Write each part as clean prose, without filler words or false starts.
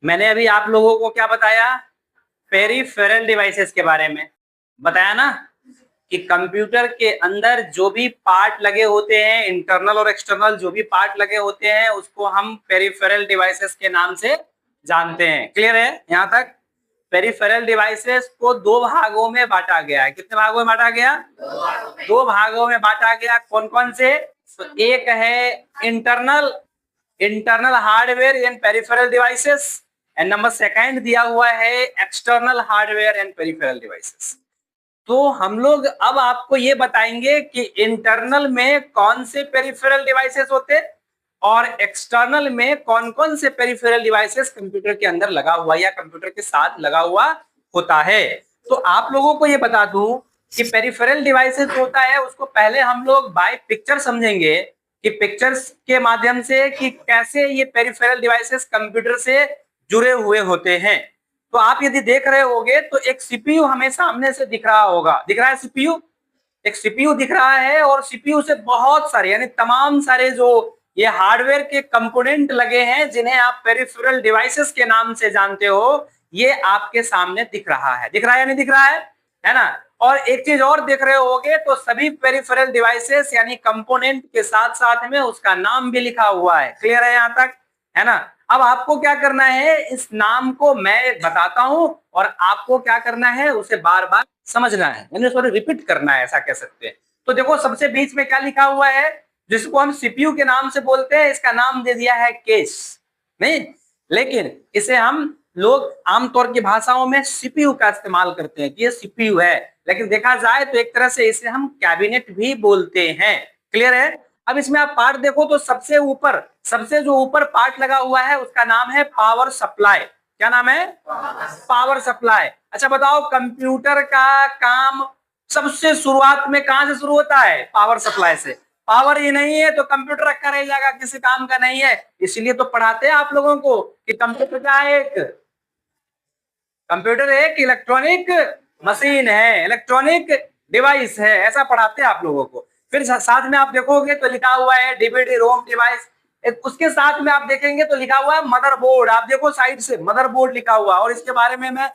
मैंने अभी आप लोगों को क्या बताया? पेरिफेरल डिवाइसेस के बारे में बताया ना, कि कंप्यूटर के अंदर जो भी पार्ट लगे होते हैं, इंटरनल और एक्सटर्नल जो भी पार्ट लगे होते हैं, उसको हम पेरिफेरल डिवाइसेस के नाम से जानते हैं। क्लियर है यहां तक? पेरिफेरल डिवाइसेस को दो भागों में बांटा गया है। कितने भागों में बांटा गया? दो भागों में बांटा गया। कौन कौन से? तो एक है internal internal hardware and peripheral devices, and number second दिया हुआ है external hardware and peripheral devices. तो हम लोग अब आपको ये बताएंगे कि इंटरनल में कौन से पेरिफेरल डिवाइसेस होते और एक्सटर्नल में कौन कौन से पेरिफेरल डिवाइसेस कंप्यूटर के अंदर लगा हुआ या कंप्यूटर के साथ लगा हुआ होता है। तो आप लोगों को ये बता दूं कि पेरिफेरल डिवाइसेस होता है उसको पहले हम लोग बाय पिक्चर समझेंगे, कि पिक्चर्स के माध्यम से कि कैसे ये पेरिफेरल डिवाइसेस कंप्यूटर से जुड़े हुए होते हैं। तो आप यदि देख रहे होगे तो एक सीपीयू हमें सामने से दिख रहा होगा। दिख रहा है सीपीयू? एक सीपीयू दिख रहा है और सीपीयू से बहुत सारे यानी तमाम सारे जो ये हार्डवेयर के कंपोनेंट लगे हैं जिन्हें आप पेरिफेरल डिवाइसेस के नाम से जानते हो, ये आपके सामने दिख रहा है। दिख रहा है या नहीं दिख रहा है ना? और एक चीज और देख रहे होगे तो सभी पेरिफेरल डिवाइसेस यानी कंपोनेंट के साथ साथ में उसका नाम भी लिखा हुआ है। क्लियर है यहां तक? है ना? अब आपको क्या करना है, इस नाम को मैं बताता हूं और आपको क्या करना है, उसे बार बार समझना है, यानी सॉरी रिपीट करना है, ऐसा कह सकते हैं। तो देखो सबसे बीच में क्या लिखा हुआ है, जिसको हम सीपीयू के नाम से बोलते हैं, इसका नाम दे दिया है केस। नहीं, लेकिन इसे हम लोग आमतौर की भाषाओं में सीपीयू का इस्तेमाल करते हैं कि ये सीपीयू है, लेकिन देखा जाए तो एक तरह से इसे हम कैबिनेट भी बोलते हैं। क्लियर है? अब इसमें आप पार्ट देखो तो सबसे जो ऊपर पार्ट लगा हुआ है उसका नाम है पावर सप्लाई। क्या नाम है? Power supply. अच्छा बताओ, कंप्यूटर का काम सबसे शुरुआत में कहां से शुरू होता है? पावर सप्लाई से। पावर ही नहीं है तो कंप्यूटर रखा रह जाएगा, किसी काम का नहीं है। इसलिए तो पढ़ाते हैं आप लोगों को कि कंप्यूटर क्या है, कंप्यूटर एक इलेक्ट्रॉनिक मशीन है, इलेक्ट्रॉनिक डिवाइस है, ऐसा पढ़ाते हैं आप लोगों को। फिर साथ में आप देखोगे तो लिखा हुआ है डीवीडी रोम डिवाइस। उसके साथ में आप देखेंगे तो लिखा हुआ है मदरबोर्ड। आप देखो साइड से मदरबोर्ड लिखा हुआ, और इसके बारे में मैं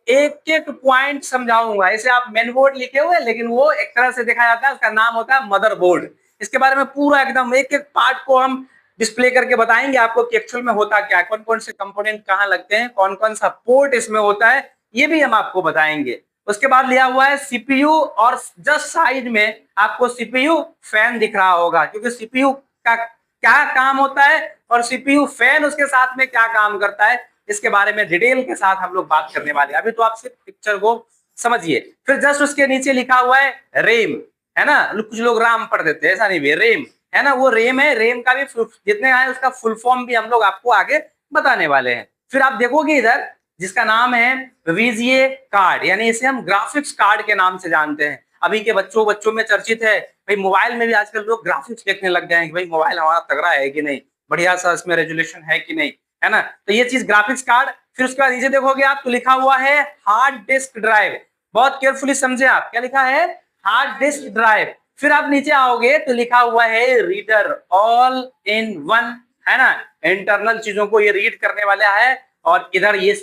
एक एक पॉइंट समझाऊंगा। इसे आप मेन बोर्ड लिखे हुए, लेकिन वो एक तरह से देखा जाता है उसका नाम होता है मदरबोर्ड। इसके बारे में पूरा एकदम एक एक पार्ट को हम डिस्प्ले करके बताएंगे आपको कि एक्चुअल में होता क्या है, कौन कौन से कंपोनेंट कहाँ लगते हैं, कौन कौन सा पोर्ट इसमें होता है, ये भी हम आपको बताएंगे। उसके बाद लिया हुआ है सीपीयू, और जस्ट साइड में आपको सीपीयू फैन दिख रहा होगा, क्योंकि सीपीयू का क्या काम होता है और सीपीयू फैन उसके साथ में क्या काम करता है, इसके बारे में डिटेल के साथ हम लोग बात करने वाले हैं। अभी तो आप सिर्फ पिक्चर को समझिए। फिर जस्ट उसके नीचे लिखा हुआ है रेम, है ना? कुछ लोग राम पढ़ देते हैं, ऐसा नहीं, रेम है ना, वो रेम है। रेम का भी जितने आए उसका फुल फॉर्म भी हम लोग आपको आगे बताने वाले हैं। फिर आप देखोगे इधर जिसका नाम है वीजीए कार्ड, यानी इसे हम ग्राफिक्स कार्ड के नाम से जानते हैं। अभी के बच्चों में चर्चित है भाई, मोबाइल में भी आजकल लोग ग्राफिक्स देखने लग गए हैं कि भाई मोबाइल हमारा तगड़ा है कि नहीं, बढ़िया सा इसमें रेजोल्यूशन है कि नहीं, है ना? तो ये चीज ग्राफिक्स कार्ड। फिर उसके बाद नीचे देखोगे आप तो लिखा हुआ है हार्ड डिस्क ड्राइव। बहुत केयरफुली समझे आप, क्या लिखा है? Hard disk drive. फिर आप नीचे आओगे तो लिखा हुआ है रीडर, ऑल इन वन, है ना? इंटरनल चीजों को ये रीड करने वाला है। और इधर ये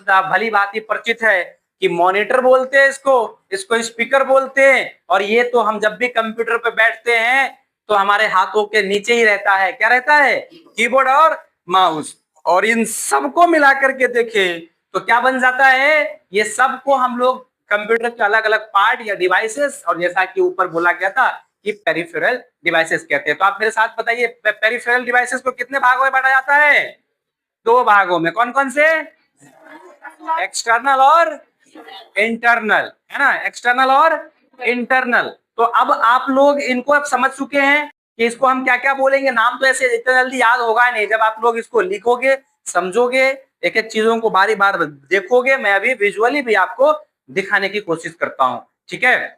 भली बात ही परिचित है कि मॉनिटर बोलते हैं इसको स्पीकर बोलते हैं। और ये तो हम जब भी कंप्यूटर पे बैठते हैं तो हमारे हाथों के नीचे ही रहता है। क्या रहता है? कीबोर्ड और माउस। और इन सबको मिला करके देखें तो क्या बन जाता है, ये सबको हम लोग कंप्यूटर के अलग अलग पार्ट या डिवाइसेस, और जैसा कि ऊपर बोला गया था कि पेरिफेरल डिवाइसेस कहते हैं। तो आप मेरे साथ बताइए, पेरिफेरल डिवाइसेस को कितने भागों में बांटा जाता है? दो भागों में। कौन कौन से? एक्सटर्नल और इंटरनल, है ना? एक्सटर्नल और इंटरनल। तो अब आप लोग इनको अब समझ चुके हैं कि इसको हम क्या क्या बोलेंगे। नाम तो ऐसे इतना जल्दी याद होगा नहीं, जब आप लोग इसको लिखोगे, समझोगे, एक एक चीजों को बारी बार देखोगे। मैं अभी विजुअली भी आपको दिखाने की कोशिश करता हूं, ठीक है?